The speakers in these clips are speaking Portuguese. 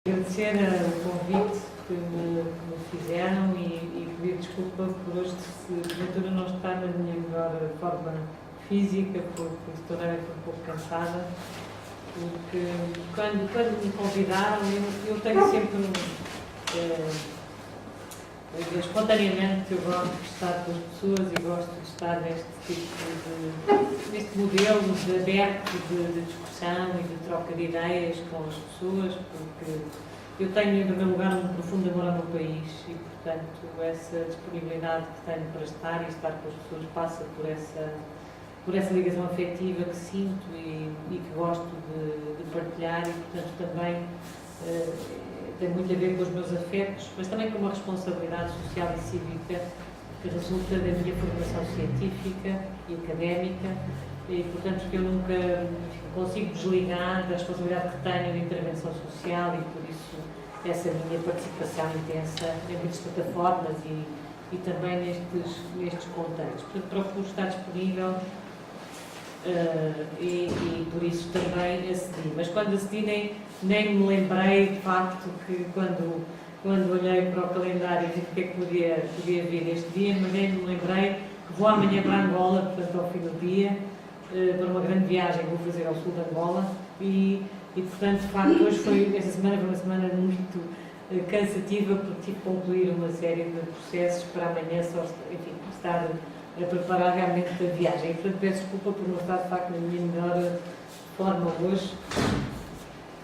Agradecer o convite que me fizeram e pedir desculpa por hoje, se porventura não estar na minha melhor forma física, porque estou realmente um pouco cansada, porque quando me convidaram, eu tenho sempre, espontaneamente, eu gosto de estar com as pessoas e gosto de estar neste modelo de aberto de discussão e de troca de ideias com as pessoas, porque eu tenho, em primeiro lugar, um profundo amor ao meu país e, portanto, essa disponibilidade que tenho para estar e estar com as pessoas passa por essa ligação afetiva que sinto e que gosto de partilhar e, portanto, também tem muito a ver com os meus afetos, mas também com uma responsabilidade social e cívica que resulta da minha formação científica e académica e, portanto, que eu nunca consigo desligar da responsabilidade que tenho de intervenção social e, por isso, essa minha participação intensa em muitas plataformas e também nestes contextos. Portanto, procuro estar disponível e por isso também acedi. Mas quando acedi nem me lembrei, de facto, que quando olhei para o calendário e vi o que é que podia vir este dia, mas nem me lembrei que vou amanhã para Angola, portanto, ao fim do dia, para uma grande viagem que vou fazer ao sul de Angola e portanto, de facto, esta semana foi uma semana muito cansativa, porque tive que concluir uma série de processos para amanhã só, enfim, estar a preparar realmente a viagem. E, portanto, peço desculpa por não estar, de facto, na minha melhor forma hoje.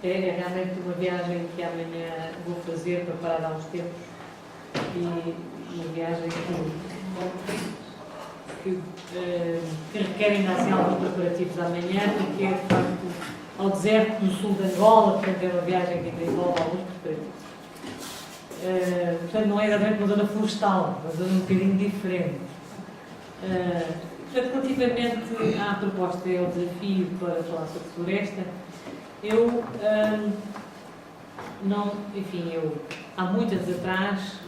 É realmente uma viagem que amanhã vou fazer, preparada há uns tempos, e uma viagem que requer ainda assim alguns preparativos amanhã, porque é, de facto, ao deserto do sul de Angola, portanto, é uma viagem que ainda envolve alguns preparativos. Portanto, não é exatamente uma zona florestal, uma zona um bocadinho diferente. Portanto, relativamente à proposta e ao desafio para falar sobre floresta, eu há muitos anos atrás,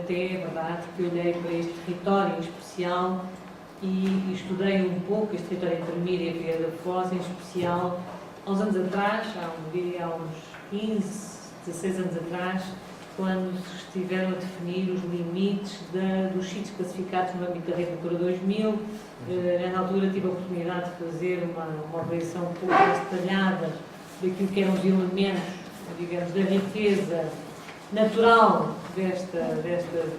até é verdade que olhei para este território em especial e estudei um pouco este território intermédio e a Figueira da Foz, em especial, há uns anos atrás, há uns 15, 16 anos atrás, quando se estiveram a definir os limites dos sítios classificados no âmbito da Rede Natura 2000. Na altura tive a oportunidade de fazer uma avaliação um pouco mais detalhada daquilo que eram os elementos, digamos, da riqueza natural de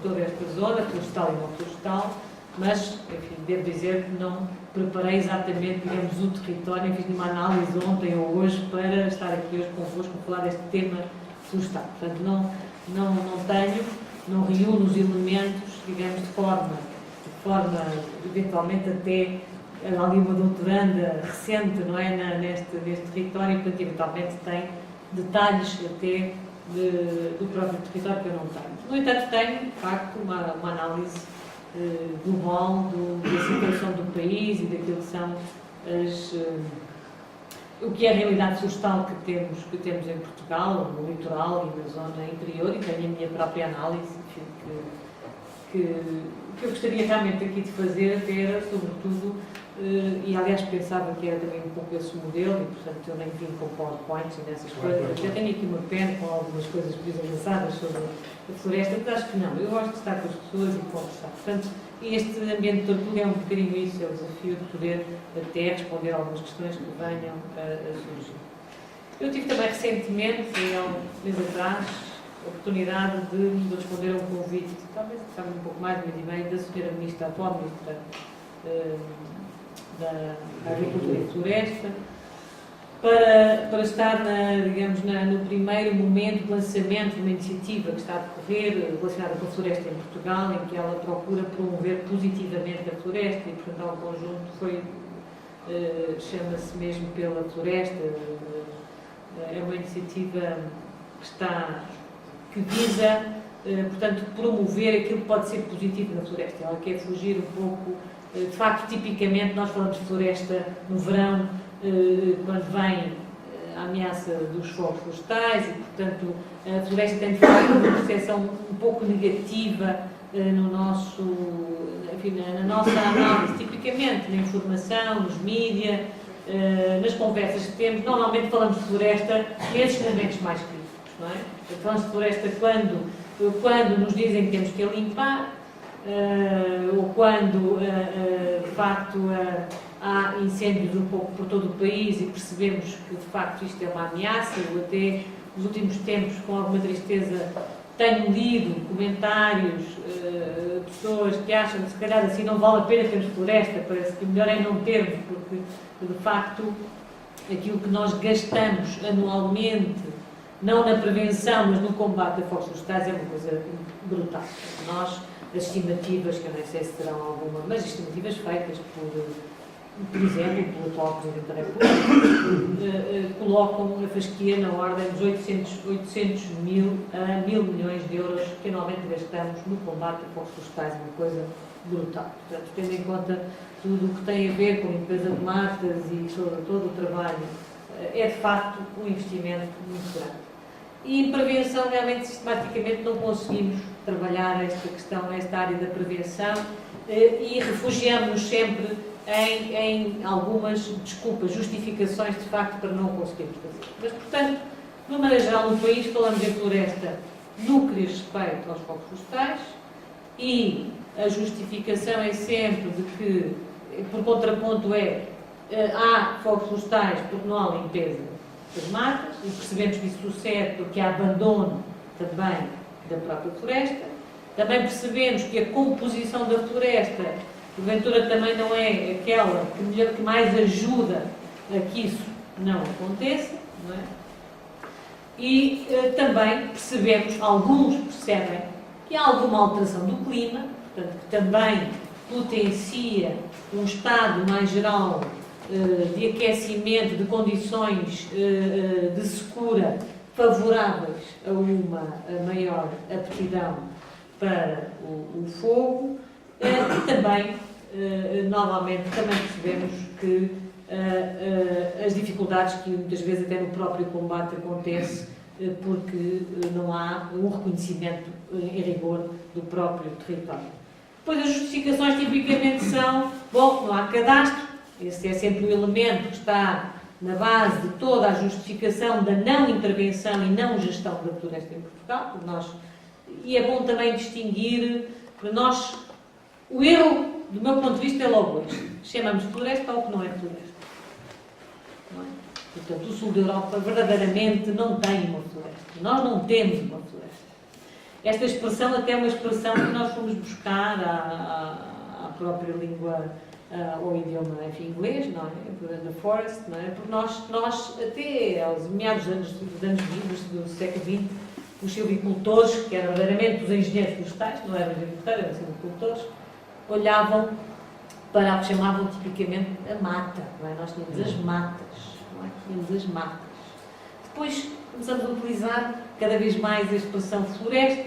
toda esta zona, florestal e não florestal, mas, enfim, devo dizer que não preparei exatamente, digamos, o território, fiz nenhuma análise ontem ou hoje para estar aqui hoje convosco a falar deste tema florestal. Portanto, não reúno os elementos, digamos, de forma eventualmente até ali uma doutoranda recente, não é, neste território, e, portanto, eventualmente tem detalhes até do próprio território que eu não tenho. No entanto, tenho, de facto, uma análise global da situação do país e daquilo que são o que é a realidade florestal que temos em Portugal, no litoral e na zona interior, e tenho a minha própria análise, enfim, que eu gostaria realmente aqui de fazer até era, sobretudo, e aliás pensava que era também um pouco esse modelo, e portanto eu nem vim com PowerPoints e nessas coisas, eu tenho aqui uma pena com algumas coisas visualizadas sobre a floresta, mas acho que não, eu gosto de estar com as pessoas e conversar. Portanto, este ambiente de tertúlia é um bocadinho isso, é o desafio de poder até responder a algumas questões que venham a surgir. Eu tive também recentemente, há um mês atrás, a oportunidade de responder a um convite, talvez um pouco mais de mês e meio, da senhora Ministra, atual Ministra da Agricultura e Floresta, para estar, no primeiro momento de lançamento de uma iniciativa que está a decorrer relacionada com a floresta em Portugal, em que ela procura promover positivamente a floresta e, portanto, ao conjunto chama-se mesmo Pela Floresta. É uma iniciativa que visa, portanto, promover aquilo que pode ser positivo na floresta. Ela quer fugir um pouco, de facto, tipicamente, nós falamos de floresta no verão, quando vem a ameaça dos fogos florestais e, portanto, a floresta tem, de facto, uma percepção um pouco negativa na nossa análise, tipicamente na informação, nos mídias, nas conversas que temos. Normalmente falamos de floresta nesses momentos mais críticos, não é? Estão-se de floresta quando nos dizem que temos que a limpar, ou quando, de facto, há incêndios um pouco por todo o país e percebemos que, de facto, isto é uma ameaça. Eu até, nos últimos tempos, com alguma tristeza, tenho lido comentários de pessoas que acham que, se calhar, assim não vale a pena termos floresta, parece que o melhor é não termos, porque, de facto, aquilo que nós gastamos anualmente, não na prevenção, mas no combate a fogos florestais, é uma coisa brutal. Nós, as estimativas, que eu nem sei se serão alguma, mas estimativas feitas por exemplo, pelo atual Presidente da República, colocam a fasquia na ordem dos 800 mil a 1.000 milhões de euros que anualmente gastamos no combate a fogos florestais, uma coisa brutal. Portanto, tendo em conta tudo o que tem a ver com limpeza de matas e todo o trabalho, é de facto um investimento muito grande. E em prevenção, realmente, sistematicamente, não conseguimos trabalhar esta questão, esta área da prevenção, e refugiamos-nos sempre em algumas desculpas, justificações, de facto, para não conseguirmos fazer. Mas, portanto, de uma maneira geral, no país, falamos em floresta no que diz respeito aos fogos florestais, e a justificação é sempre de que, por contraponto, há fogos florestais porque não há limpeza das matas, e percebemos que isso sucede porque há abandono também da própria floresta. Também percebemos que a composição da floresta, porventura, também não é aquela que mais ajuda a que isso não aconteça, não é? E também percebemos, alguns percebem, que há alguma alteração do clima, portanto, que também potencia um estado mais geral de aquecimento, de condições de secura favoráveis a uma maior aptidão para o fogo, e também, novamente, também percebemos que as dificuldades que muitas vezes até no próprio combate acontece porque não há um reconhecimento em rigor do próprio território. Depois as justificações tipicamente são, bom, não há cadastro, esse é sempre o elemento que está na base de toda a justificação da não intervenção e não gestão da floresta em Portugal, e é bom também distinguir, para nós, o erro, do meu ponto de vista, é logo este. Chamamos de floresta ao que não é floresta. Não é? Portanto, o sul da Europa verdadeiramente não tem uma floresta. Nós não temos uma floresta. Esta expressão até é uma expressão que nós fomos buscar à própria língua, ao idioma, enfim, inglês, não é? The forest, não é? Porque nós até aos meados dos anos 20 do século XX, os silvicultores, que eram verdadeiramente os engenheiros florestais, não eram agricultores, eram silvicultores, olhavam para o que chamavam tipicamente a mata, não é? Nós tínhamos as matas, não é? Tínhamos as matas. Depois começamos a utilizar cada vez mais a expressão floresta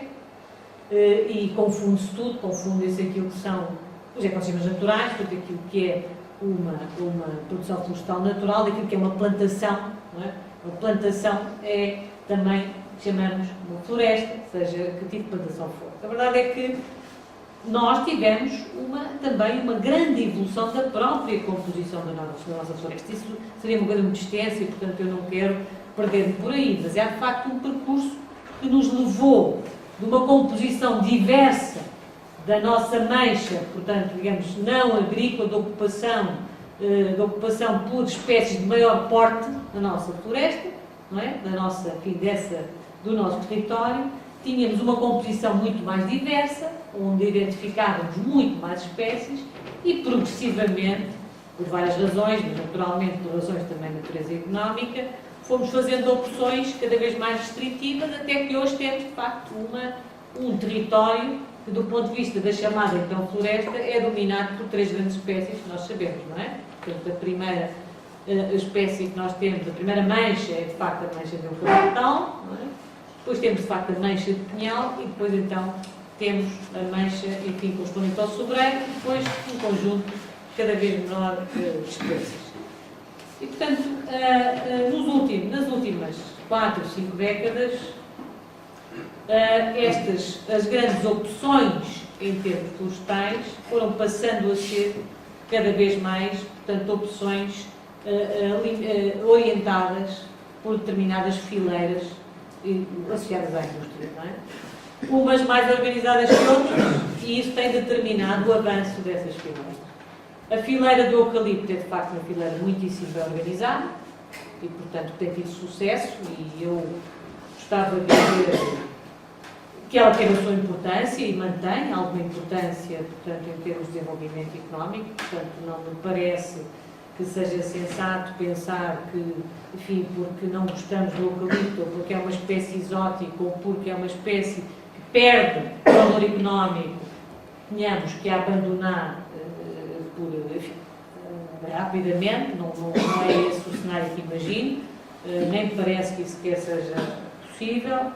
e confunde-se tudo, confunde-se aquilo que são os ecossistemas naturais, tudo aquilo que é uma produção florestal natural, daquilo que é uma plantação, não é? Uma plantação é também, chamamos uma floresta, seja que tipo de plantação for. A verdade é que nós tivemos também uma grande evolução da própria composição da nossa floresta. Isso seria uma coisa muito extensa e, portanto, eu não quero perder-me por aí, mas é, de facto, um percurso que nos levou de uma composição diversa da nossa mancha, portanto, digamos, não agrícola, de ocupação por espécies de maior porte na nossa floresta, não é? Do nosso território. Tínhamos uma composição muito mais diversa, onde identificávamos muito mais espécies e, progressivamente, por várias razões, mas naturalmente por razões também de natureza económica, fomos fazendo opções cada vez mais restritivas, até que hoje temos, de facto, um território que, do ponto de vista da chamada, então, floresta, é dominado por 3 grandes espécies que nós sabemos, não é? Portanto, a primeira espécie que nós temos, a primeira mancha, é, de facto, a mancha de eucaliptal, não é? Depois temos, de facto, a mancha de pinhal e depois, então, temos a mancha, enfim, correspondente ao sobreiro e depois um conjunto cada vez menor de espécies. E, portanto, nas últimas 4 ou 5 décadas, as grandes opções em termos florestais foram passando a ser cada vez mais, portanto, opções orientadas por determinadas fileiras associadas à indústria, não é? Umas mais organizadas que outras, e isso tem determinado o avanço dessas fileiras. A fileira do eucalipto é, de facto, uma fileira muitíssimo bem organizada e, portanto, tem tido sucesso, e eu gostava de dizer que ela tem a sua importância e mantém alguma importância, portanto, em termos de desenvolvimento económico. Portanto, não me parece que seja sensato pensar que, enfim, porque não gostamos do eucalipto, ou porque é uma espécie exótica, ou porque é uma espécie que perde valor económico, tenhamos que a abandonar rapidamente. Não é esse o cenário que imagino, nem me parece que isso sequer seja possível.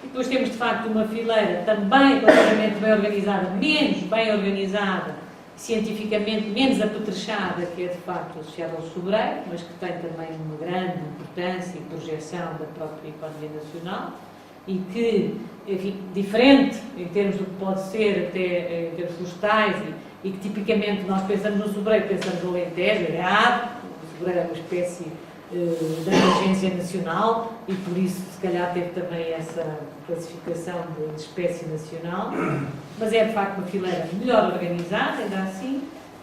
E depois temos, de facto, uma fileira também relativamente bem organizada, menos bem organizada, cientificamente menos apetrechada, que é, de facto, associada ao sobreiro, mas que tem também uma grande importância e projeção da própria economia nacional, e que, enfim, diferente em termos do que pode ser até em termos florestais, e que tipicamente nós pensamos no sobreiro, pensamos no Alentejo, é errado. O sobreiro é uma espécie de emergência nacional, e por isso se calhar teve também essa classificação de espécie nacional, mas é de facto uma fileira melhor organizada, ainda assim.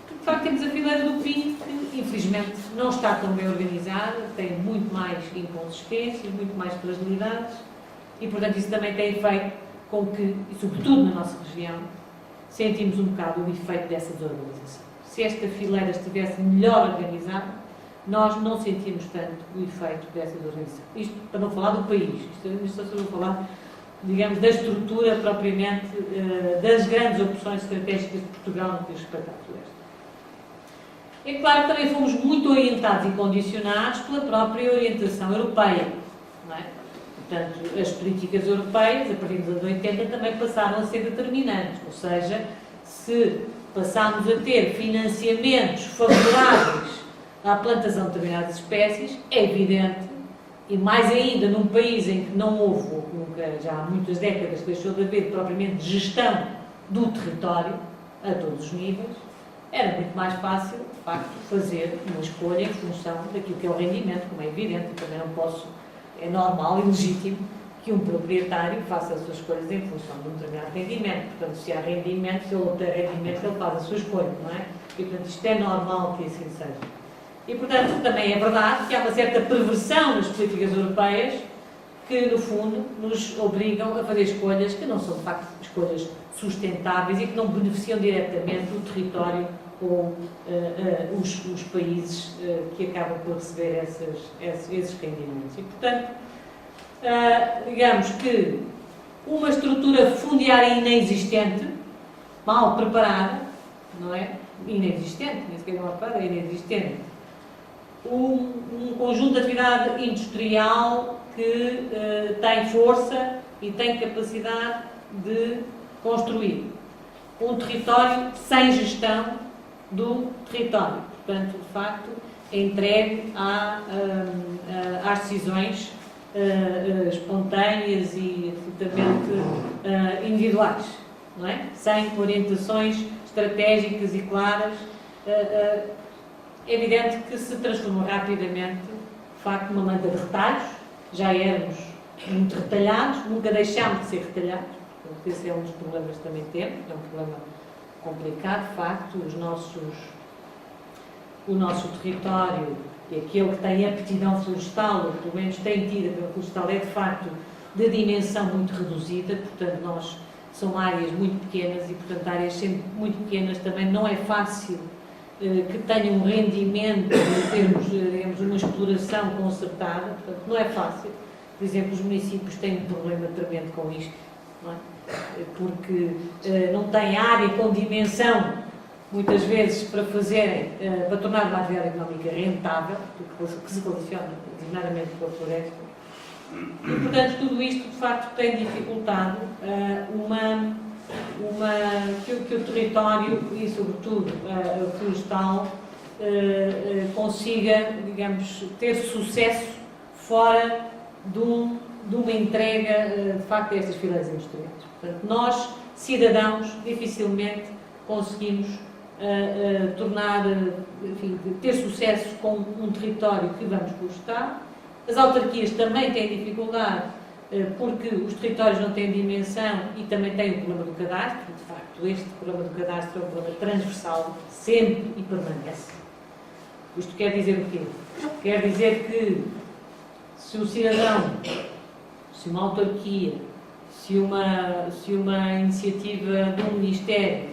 De facto temos a fileira do pinho, que infelizmente não está tão bem organizada, tem muito mais inconsistências, muito mais fragilidades, e portanto isso também tem feito com que, e sobretudo na nossa região, sentimos um bocado o efeito dessa desorganização. Se esta fileira estivesse melhor organizada, nós não sentimos tanto o efeito dessa desorganização. Isto para não falar do país, isto só para falar, digamos, da estrutura propriamente, das grandes opções estratégicas de Portugal no que diz respeito à floresta. É claro que também fomos muito orientados e condicionados pela própria orientação europeia, não é? Portanto, as políticas europeias, a partir dos anos 80, também passaram a ser determinantes, ou seja, se passámos a ter financiamentos favoráveis à plantação de determinadas espécies, é evidente, e mais ainda num país em que não houve, nunca, já há muitas décadas, deixou de haver propriamente gestão do território a todos os níveis, era muito mais fácil, de facto, fazer uma escolha em função daquilo que é o rendimento, como é evidente, e também não posso, é normal e legítimo que um proprietário faça as suas escolhas em função de um determinado rendimento. Portanto, se há rendimento, se ele obter rendimento, ele faz a sua escolha, não é? E, portanto, isto é normal que assim seja. E, portanto, também é verdade que há uma certa perversão nas políticas europeias que, no fundo, nos obrigam a fazer escolhas que não são, de facto, escolhas sustentáveis e que não beneficiam diretamente o território ou os países que acabam por receber esses rendimentos. E, portanto, digamos que uma estrutura fundiária inexistente, mal preparada, não é? Inexistente, nem sequer mal preparada, é inexistente. Um conjunto de atividade industrial que tem força e tem capacidade de construir um território sem gestão do território. Portanto, de facto, é entregue às decisões espontâneas e absolutamente individuais, não é? Sem orientações estratégicas e claras. É evidente que se transformou rapidamente, de facto, numa manta de retalhos. Já éramos muito retalhados, nunca deixámos de ser retalhados. Portanto, esse é um dos problemas que também temos, é um problema complicado, de facto. O nosso território, e aquele que tem aptidão florestal, ou pelo menos tem tido a aptidão florestal, é de facto de dimensão muito reduzida. Portanto, são áreas muito pequenas e, portanto, áreas sempre muito pequenas também não é fácil que tenham um rendimento em termos, digamos, uma exploração concertada. Portanto, não é fácil. Por exemplo, os municípios têm um problema tremendo com isto, não é? Porque não têm área com dimensão, muitas vezes, para tornar uma atividade económica rentável, que se relaciona designadamente com a floresta. E, portanto, tudo isto, de facto, tem dificultado que o território e, sobretudo, a florestal consiga, digamos, ter sucesso fora de uma entrega, de facto, a estas fileiras industriais. Portanto, nós, cidadãos, dificilmente conseguimos ter sucesso com um território que vamos florestar. As autarquias também têm dificuldade porque os territórios não têm dimensão e também têm o problema do cadastro. De facto, este problema do cadastro é um problema transversal, sempre e permanece. Isto quer dizer o quê? Quer dizer que se o cidadão, se uma autarquia, se uma iniciativa de um Ministério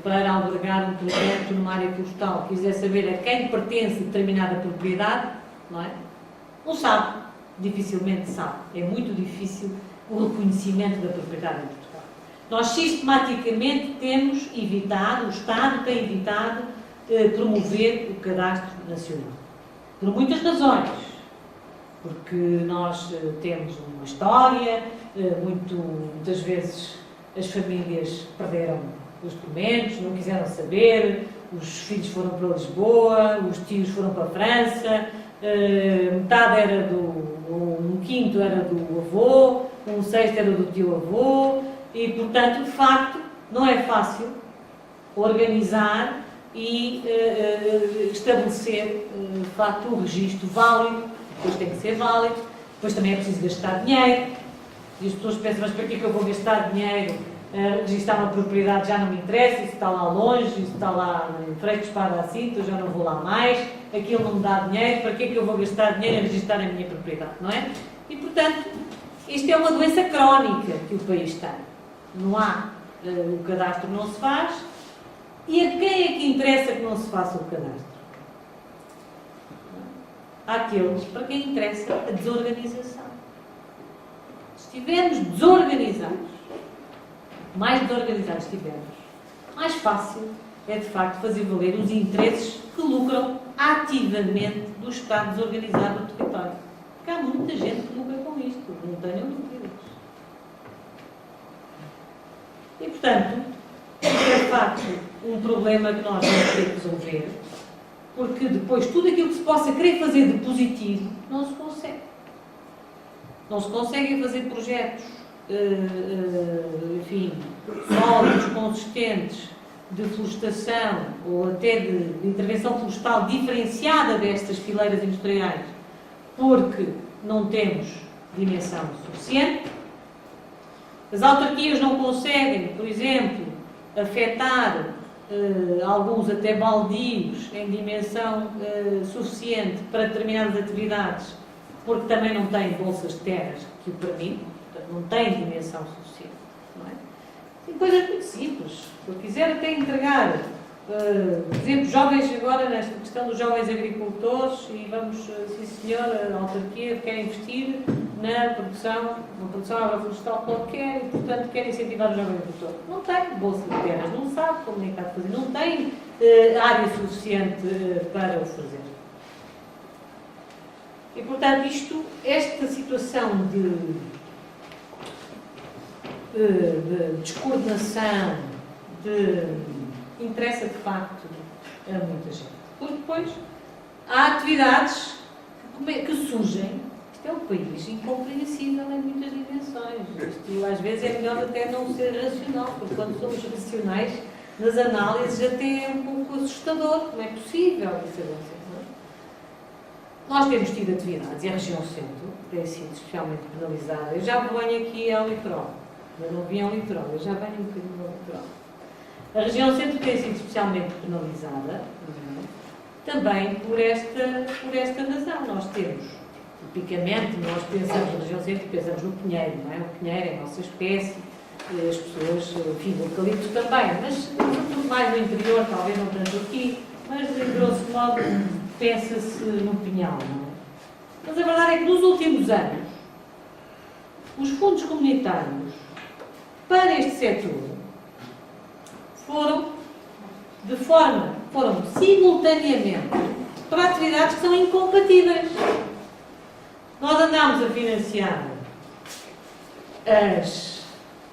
para albergar um projeto numa área florestal quiser saber a quem pertence determinada propriedade, não sabe, dificilmente sabe. É muito difícil o reconhecimento da propriedade em Portugal. Nós sistematicamente temos evitado, o Estado tem evitado promover o cadastro nacional. Por muitas razões. Porque nós temos uma história, muitas vezes as famílias perderam os documentos, não quiseram saber, os filhos foram para Lisboa, os tios foram para a França, metade era um quinto era do avô, um sexto era do tio-avô, e, portanto, de facto, não é fácil organizar e estabelecer, de facto, um registro válido. Depois tem que ser válido, depois também é preciso gastar dinheiro, e as pessoas pensam, mas para que é que eu vou gastar dinheiro? Registrar uma propriedade já não me interessa, isso está lá longe, isso está lá em Freitas para a Cinta, eu já não vou lá mais, aquilo não me dá dinheiro, para que é que eu vou gastar dinheiro a registrar a minha propriedade, não é? E, portanto, isto é uma doença crónica que o país tem. Não há, o cadastro não se faz, e a quem é que interessa que não se faça o cadastro? Àqueles para quem interessa a desorganização. Se estivermos desorganizados, mais desorganizados estivermos, mais fácil é, de facto, fazer valer os interesses que lucram ativamente do Estado desorganizado no território. Porque há muita gente que lucra com isto, não tenham dúvidas. E, portanto, é, de facto, um problema que nós vamos ter que resolver, porque depois tudo aquilo que se possa querer fazer de positivo, não se consegue. Não se conseguem fazer projetos, enfim, sólidos, consistentes, de florestação ou até de intervenção florestal diferenciada destas fileiras industriais, porque não temos dimensão suficiente. As autarquias não conseguem, por exemplo, afetar alguns até baldios em dimensão suficiente para determinadas atividades, porque também não têm bolsas de terras que o permitem, portanto não têm dimensão suficiente. Não é? Tem coisas muito simples. Se eu quiser até entregar, por exemplo, jovens agora, nesta questão dos jovens agricultores, e vamos, sim senhor, a autarquia quer investir na produção agroflorestal qualquer e, portanto, quer incentivar o jovem agricultor. Não tem bolsa de terras, não sabe como é que está a fazer, não tem área suficiente para o fazer. E, portanto, esta situação de descoordenação, interessa de facto a muita gente. Porque depois há atividades que surgem. Isto é um país incompreensível em muitas dimensões. Isto às vezes é melhor até não ser racional, porque quando somos racionais, nas análises até é um pouco assustador. Como é possível isso acontecer? Nós temos tido atividades, e a região centro tem sido especialmente penalizada. Eu já venho aqui ao litoral. Eu não vim ao litoral, eu já venho um bocadinho ao litoral. A região centro tem sido especialmente penalizada, também por esta razão. Nós temos, tipicamente, nós pensamos na região centro, pensamos no pinheiro, não é? O pinheiro é a nossa espécie, as pessoas, enfim, o eucalipto também, mas sobretudo mais no interior, talvez não tanto aqui, mas de grosso modo pensa-se no pinhal, não é? Mas a verdade é que nos últimos anos, os fundos comunitários para este setor foram simultaneamente para atividades que são incompatíveis. Nós andámos a financiar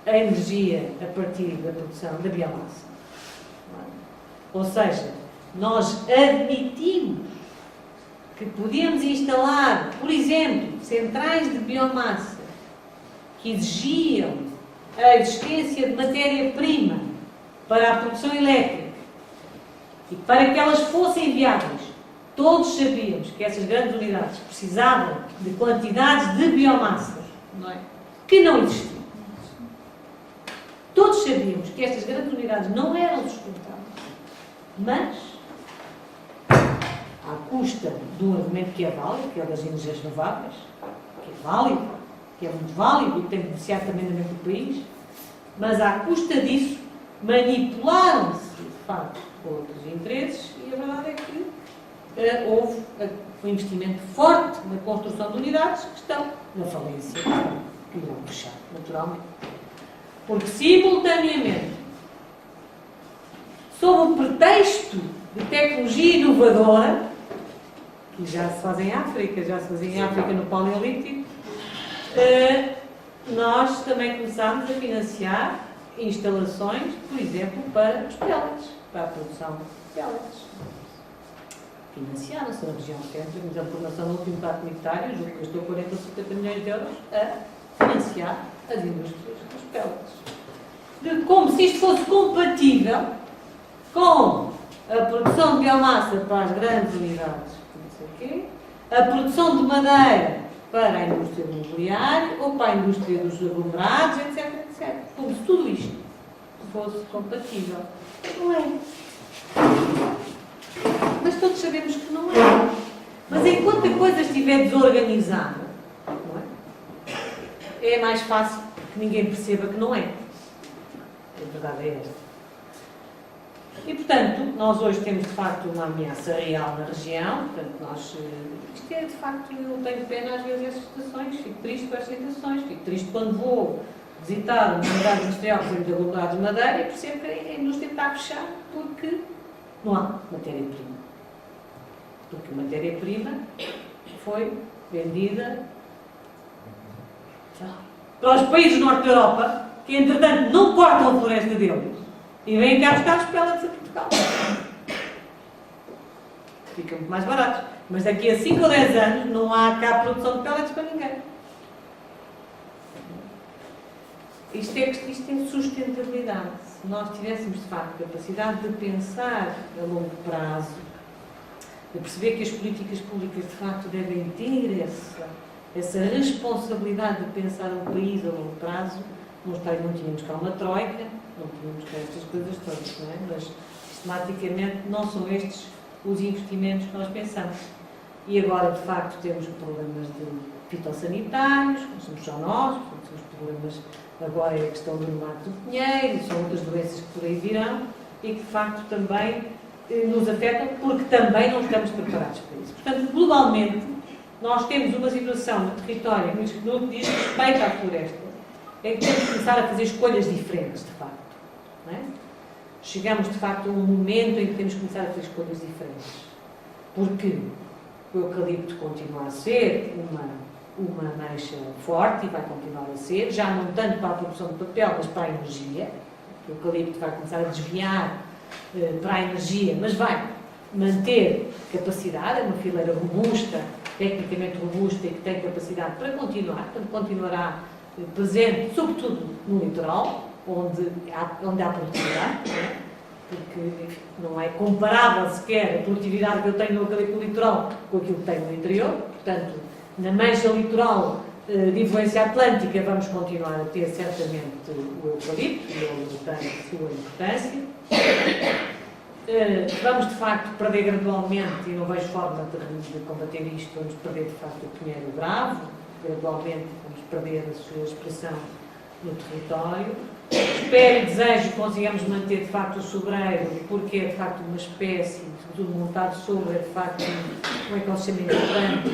a energia a partir da produção da biomassa. Ou seja, nós admitimos que podíamos instalar, por exemplo, centrais de biomassa que exigiam a existência de matéria-prima para a produção elétrica e para que elas fossem viáveis. Todos sabíamos que essas grandes unidades precisavam de quantidades de biomassa não é? Que não existiam. Todos sabíamos que estas grandes unidades não eram sustentáveis, mas, à custa de um argumento que é válido, que é das energias renováveis, que é válido, que é muito válido e que tem beneficiado também no do país, mas à custa disso manipularam-se, de facto, outros interesses e a verdade é que houve um investimento forte na construção de unidades que estão na falência, que irão fechar, naturalmente. Porque, simultaneamente, sob o pretexto de tecnologia inovadora, que já se faz em África, no Paleolítico, nós também começámos a financiar instalações, por exemplo, para os pellets, para a produção de pellets. Financiaram-se na região centro, temos a formação no último pacto comunitário, julgo que gastou 40 ou 50 milhões de euros a financiar as indústrias dos pellets. Como se isto fosse compatível com a produção de biomassa para as grandes unidades, não sei o quê, a produção de madeira para a indústria do mobiliário ou para a indústria dos aglomerados, etc, etc. Como se tudo isto fosse compatível. Não é. Mas todos sabemos que não é. Mas enquanto a coisa estiver desorganizada, não é? É mais fácil que ninguém perceba que não é. A verdade é esta. E, portanto, nós hoje temos, de facto, uma ameaça real na região. Portanto, isto é, de facto, eu tenho pena às vezes essas situações. Fico triste com estas situações. Fico triste quando vou visitar uma unidade industrial, por exemplo, de aglomerados de madeira, e percebo que a indústria está a fechar porque não há matéria-prima. Porque a matéria-prima foi vendida para os países do norte da Europa, que, entretanto, não cortam a floresta deles e vêm cá buscar os pellets a Portugal. Ficam muito mais baratos. Mas daqui a 5 ou 10 anos não há cá produção de pellets para ninguém. Isto é sustentabilidade. Se nós tivéssemos, de facto, capacidade de pensar a longo prazo, de perceber que as políticas públicas, de facto, devem ter essa responsabilidade de pensar um país a longo prazo, não tínhamos cá uma troika, não tínhamos cá estas coisas todas, não é? Mas, sistematicamente, não são estes os investimentos que nós pensamos. E agora, de facto, temos problemas de fitossanitários, não somos só nós, temos problemas, agora é a questão do mato do pinheiro, e são outras doenças que por aí virão, e que, de facto, também nos afetam, porque também não estamos preparados para isso. Portanto, globalmente, nós temos uma situação no território, no que diz respeito à floresta, é que temos que começar a fazer escolhas diferentes, de facto. Não é? Chegamos, de facto, a um momento em que temos que começar a fazer escolhas diferentes. Porque o eucalipto continua a ser uma mancha forte e vai continuar a ser, já não tanto para a produção de papel, mas para a energia. O eucalipto vai começar a desviar para a energia, mas vai manter capacidade, é uma fileira robusta, tecnicamente robusta e que tem capacidade para continuar, portanto continuará presente, sobretudo no litoral, onde há produtividade, não é? Porque enfim, não é comparável sequer a produtividade que eu tenho no eucalipto no litoral com aquilo que tenho no interior, portanto, na mancha litoral de influência atlântica vamos continuar a ter certamente o eucalipto, e ele tem a sua importância. Vamos de facto perder gradualmente, e não vejo forma de combater isto, vamos perder de facto o pinheiro bravo, gradualmente vamos perder a sua expressão no território. Espero e desejo que consigamos manter de facto o sobreiro, porque é de facto uma espécie, sobretudo montado sobre, é de facto um ecossistema importante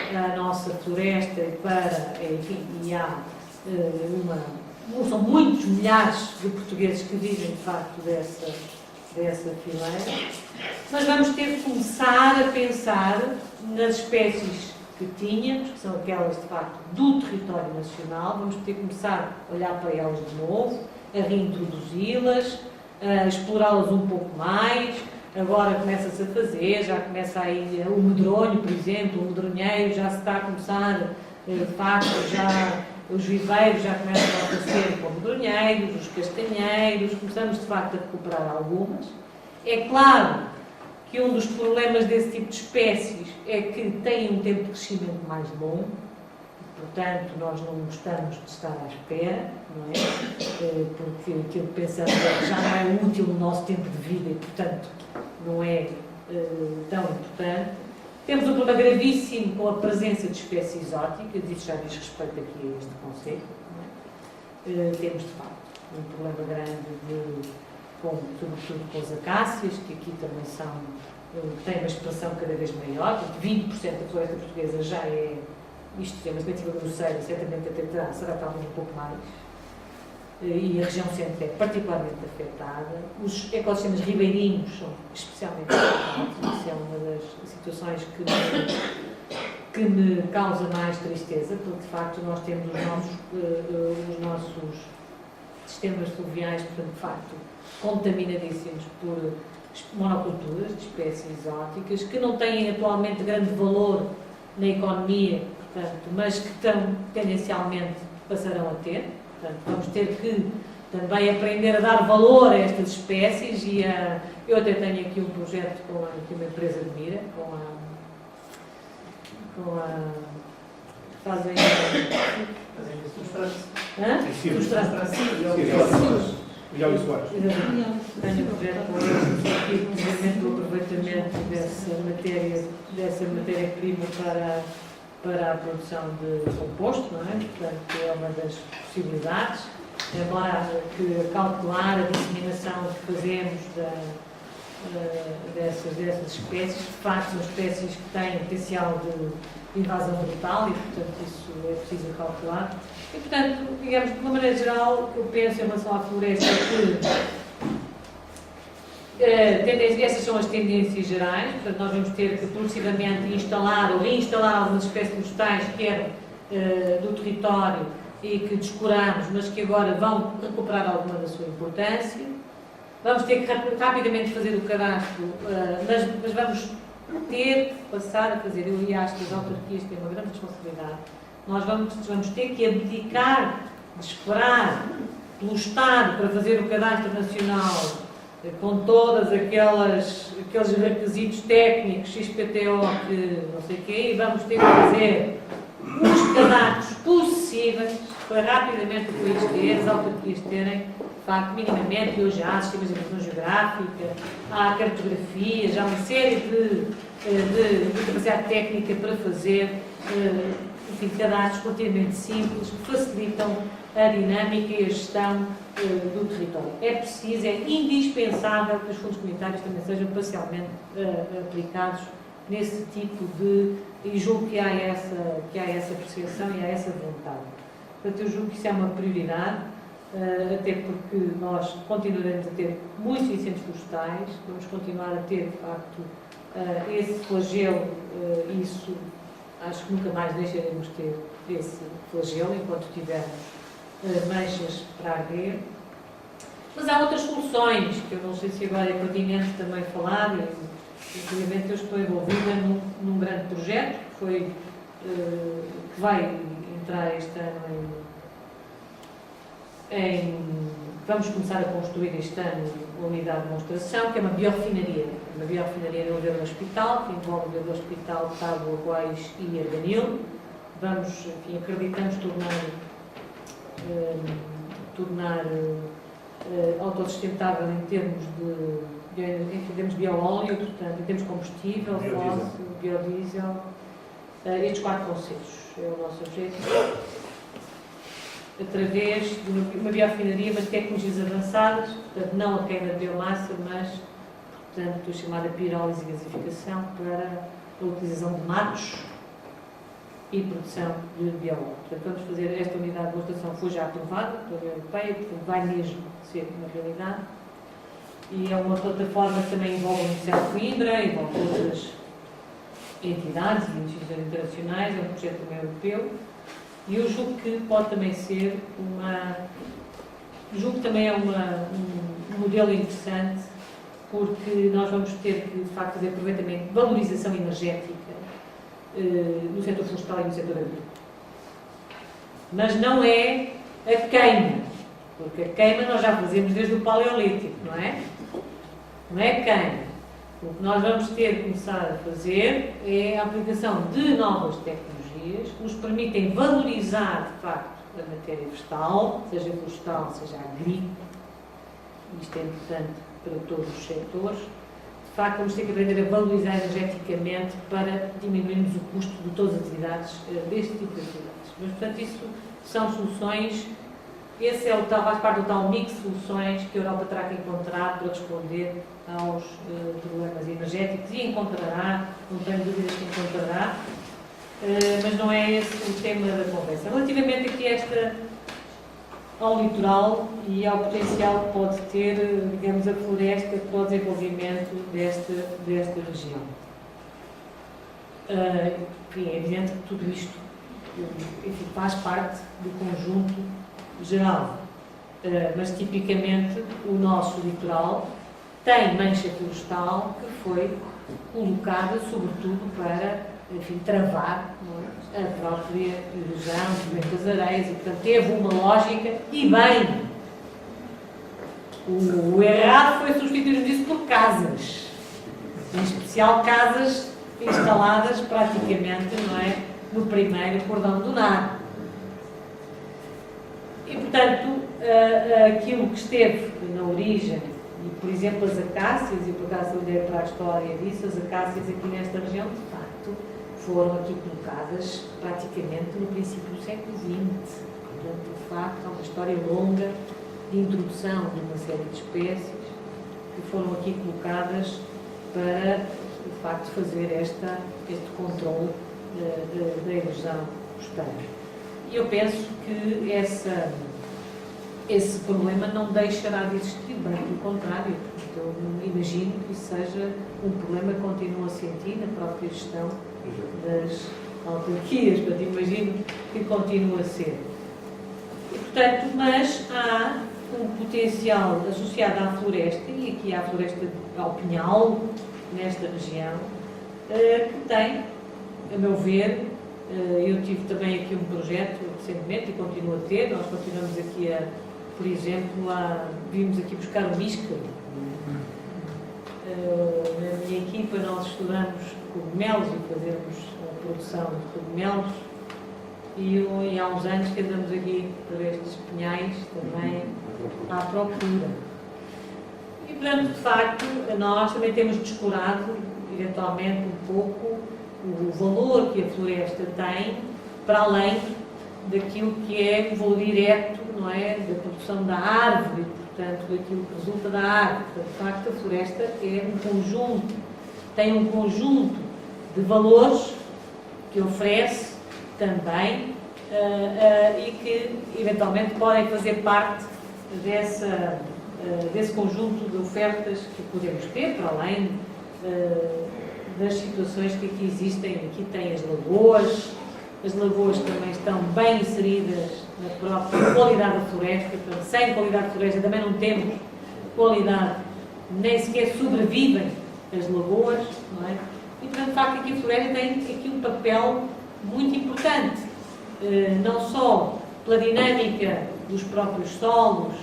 para a nossa floresta e para, enfim, e há são muitos milhares de portugueses que vivem de facto dessa fileira, mas vamos ter que começar a pensar nas espécies que tínhamos, que são aquelas de facto do território nacional, vamos ter que começar a olhar para elas de novo, a reintroduzi-las, a explorá-las um pouco mais. Agora começa-se a fazer, já começa aí o medronho, por exemplo, o medronheiro já se está a começar, de facto, já os viveiros já começam a aparecer como medronheiros, os castanheiros, começamos de facto a recuperar algumas. É claro que um dos problemas desse tipo de espécies é que têm um tempo de crescimento mais longo, portanto, nós não gostamos de estar à espera, não é? Porque aquilo que pensamos é que já não é útil no nosso tempo de vida e, portanto, não é tão importante. Temos um problema gravíssimo com a presença de espécies exóticas, isso já diz respeito aqui a este conceito. Não é? Temos, de facto, um problema grande, sobretudo com as acácias, que aqui também têm uma expansão cada vez maior, porque 20% da floresta portuguesa já é, isto é uma estimativa grosseira, certamente até será talvez um pouco mais. E a região centro é particularmente afetada. Os ecossistemas ribeirinhos são especialmente afetados. Isso é uma das situações que me causa mais tristeza, porque de facto nós temos os nossos sistemas fluviais, portanto, de facto, contaminadíssimos por monoculturas de espécies exóticas, que não têm atualmente grande valor na economia, portanto, mas que tendencialmente passarão a ter. Portanto, vamos ter que também aprender a dar valor a estas espécies e eu até tenho aqui um projeto com uma empresa de Mira, fazem Miguel Soares. Tenho um projeto com eles, precisamente do aproveitamento dessa matéria-prima para a produção de composto, não é? Portanto, é uma das possibilidades. Embora que calcular a disseminação que fazemos dessas espécies, de facto, são espécies que têm potencial de invasão brutal e, portanto, isso é preciso calcular. E, portanto, digamos, de uma maneira geral, o que eu penso em relação à floresta é que essas são as tendências gerais. Portanto, nós vamos ter que progressivamente instalar ou reinstalar algumas espécies florestais que eram do território e que descuramos, mas que agora vão recuperar alguma da sua importância. Vamos ter que rapidamente fazer o cadastro, mas vamos ter que passar a fazer. Eu acho que as autarquias têm uma grande responsabilidade. Nós vamos ter que abdicar de esperar pelo Estado para fazer o cadastro nacional com todos aqueles requisitos técnicos, XPTO, que não sei o quê, e vamos ter que fazer os cadastros possíveis para rapidamente o país ter, as autarquias terem, de facto, minimamente, e hoje há sistemas de informação geográfica, há cartografia, já há uma série de capacidade técnica para fazer, enfim, cadastros relativamente simples, que facilitam a dinâmica e a gestão do território. É preciso, é indispensável que os fundos comunitários também sejam parcialmente aplicados nesse tipo e julgo que há essa percepção e há essa vontade. Portanto, eu julgo que isso é uma prioridade, até porque nós continuaremos a ter muitos incêndios florestais, vamos continuar a ter, de facto, esse flagelo, isso acho que nunca mais deixaremos ter esse flagelo enquanto tivermos manchas para arder. Mas há outras soluções, que eu não sei se agora é pertinente também falar. Inclusive, eu estou envolvida num grande projeto que vai entrar este ano vamos começar a construir este ano uma unidade de demonstração, que é uma biorefinaria. Uma biorefinaria no Aldeia do Hospital, que envolve o Aldeia do Hospital, Tábua, Guais e Arganil. Enfim, acreditamos tornar autossustentável em termos de bioóleo, portanto, em termos de combustível, fóssil, biodiesel, estes 4 conceitos. É o nosso objetivo. Através de uma biorefinaria, mas tecnologias avançadas, portanto, não a queima de biomassa, mas, portanto, a chamada pirólise e gasificação para a utilização de matos e produção de biólogos. Portanto, vamos fazer esta unidade de demonstração, foi já aprovada pela União Europeia, portanto, vai mesmo ser uma realidade. E é uma plataforma que também envolve o Ministério de Coimbra, envolve outras entidades e instituições internacionais, é um projeto também europeu. E eu julgo que pode também ser um modelo interessante, porque nós vamos ter que, de facto, fazer aproveitamento, valorização energética no setor florestal e no setor agrícola. Mas não é a queima, porque a queima nós já fazemos desde o Paleolítico, não é? Não é a queima. O que nós vamos ter que começar a fazer é a aplicação de novas tecnologias tecnologias, nos permitem valorizar, de facto, a matéria vegetal, seja florestal, seja agrícola. Isto é importante para todos os setores. De facto, vamos ter que aprender a valorizar energeticamente para diminuirmos o custo de todas as atividades, deste tipo de atividades. Mas, portanto, isso são soluções. Esse é faz parte do tal mix de soluções que a Europa terá que encontrar para responder aos problemas energéticos, e encontrará, não tenho dúvidas que encontrará, mas não é esse o tema da conversa. Relativamente aqui ao litoral e ao potencial que pode ter, digamos, a floresta para o desenvolvimento desta região. Enfim, é evidente que tudo isto faz parte do conjunto geral, mas tipicamente o nosso litoral tem mancha florestal que foi colocada sobretudo para, enfim, travar a própria erosão das areias, e portanto teve uma lógica, e bem. O errado foi substituir isso por casas, em especial casas instaladas praticamente, não é, no primeiro cordão dunar. E, portanto, aquilo que esteve na origem, e, por exemplo, as acácias, e por acaso olhei para a história disso, as acácias aqui nesta região, de facto, foram aqui colocadas praticamente no princípio do século XX. Portanto, de facto, há uma história longa de introdução de uma série de espécies que foram aqui colocadas para, de facto, fazer este controle da erosão costeira. E eu penso que esse problema não deixará de existir, bem pelo contrário. Eu imagino que isso seja um problema que continua a sentir na própria gestão das autarquias, portanto, imagino que continua a ser. E, portanto, mas há um potencial associado à floresta, e aqui à floresta ao pinhal, nesta região, que tem, a meu ver, eu tive também aqui um projeto recentemente e continuo a ter. Nós continuamos aqui por exemplo, vimos aqui buscar o míscaro. Na minha equipa nós estudamos cogumelos e fazemos a produção de cogumelos, e há uns anos que andamos aqui por estes pinhais também à procura. E, portanto, de facto, nós também temos descurado, eventualmente, um pouco o valor que a floresta tem, para além daquilo que é o valor direto, não é, da produção da árvore, portanto, daquilo que resulta da árvore. Portanto, de facto, a floresta é um conjunto, tem um conjunto de valores que oferece também e que, eventualmente, podem fazer parte desse conjunto de ofertas que podemos ter, para além das situações que aqui existem. Aqui tem as lagoas também estão bem inseridas na própria qualidade da floresta, portanto, sem qualidade de floresta também não temos qualidade, nem sequer sobrevivem as lagoas, não é? E, portanto, de facto, aqui a floresta tem aqui um papel muito importante, não só pela dinâmica dos próprios solos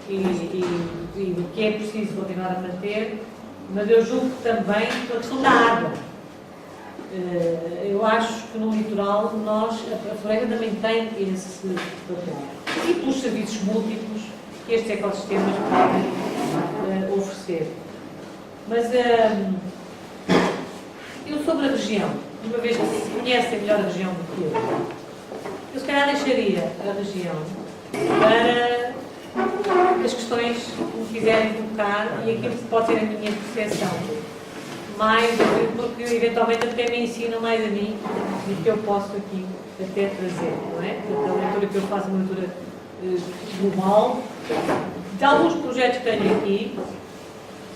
e do que é preciso continuar a manter, mas eu julgo que também pela questão da água. Eu acho que no litoral a floresta também tem esse papel. E pelos serviços múltiplos que estes ecossistemas podem oferecer. Mas eu, sobre a região, uma vez que se conhece melhor a região do que eu se calhar deixaria a região para as questões que me quiserem colocar e aquilo que pode ser a minha percepção. Mais, porque eventualmente até me ensina mais a mim do que eu posso aqui até trazer, não é? Portanto, a leitura que eu faço é uma leitura global. De alguns projetos que tenho aqui,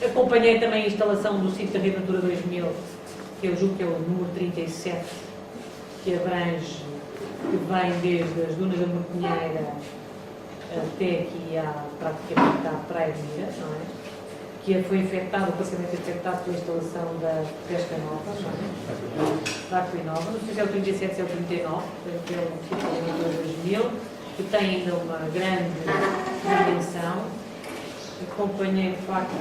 acompanhei também a instalação do sítio da Rede Natura 2000, que eu julgo que é o número 37, que abrange, que vem desde as dunas da Mortinheira até aqui praticamente à Praia de Mira, não é? Que foi afetado, parcialmente afetado pela instalação da Pesca Nova, não é? Da Aquinova, não sei se é o 37, se é o 39, que é o sítio da Natura 2000, que tem ainda uma grande dimensão. Acompanhei, de facto,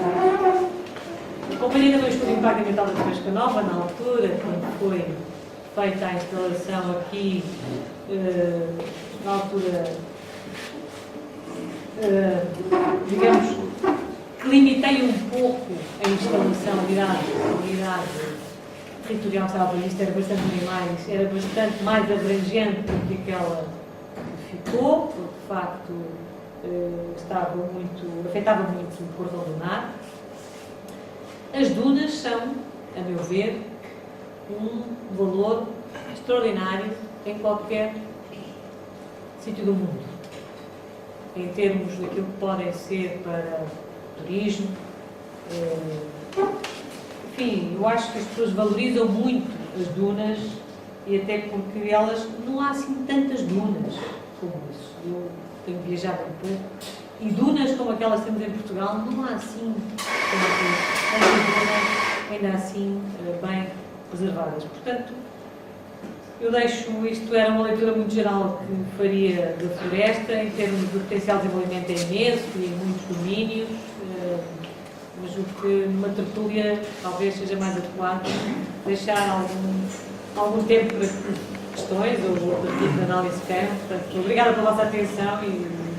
também o estudo de impacto ambiental da Pesca Nova, na altura, quando foi feita a instalação aqui, na altura, digamos, que limitei um pouco a instalação, a unidade territorial que estava prevista, era bastante mais abrangente do que aquela que ficou, porque de facto afetava muito o cordão lunar. As dunas são, a meu ver, um valor extraordinário em qualquer sítio do mundo, em termos daquilo que podem ser para turismo. Enfim, eu acho que as pessoas valorizam muito as dunas e até porque elas, não há assim tantas dunas como isso. Eu tenho viajado um pouco e dunas como aquelas que temos em Portugal não há assim tantas dunas, ainda assim bem preservadas. Portanto, eu deixo, isto era uma leitura muito geral que faria da floresta, em termos de potencial de desenvolvimento é imenso e em muitos domínios, mas o que numa tertúlia talvez seja mais adequado deixar algum tempo para questões ou outro tipo de análise que queiram. Portanto, obrigada pela vossa atenção e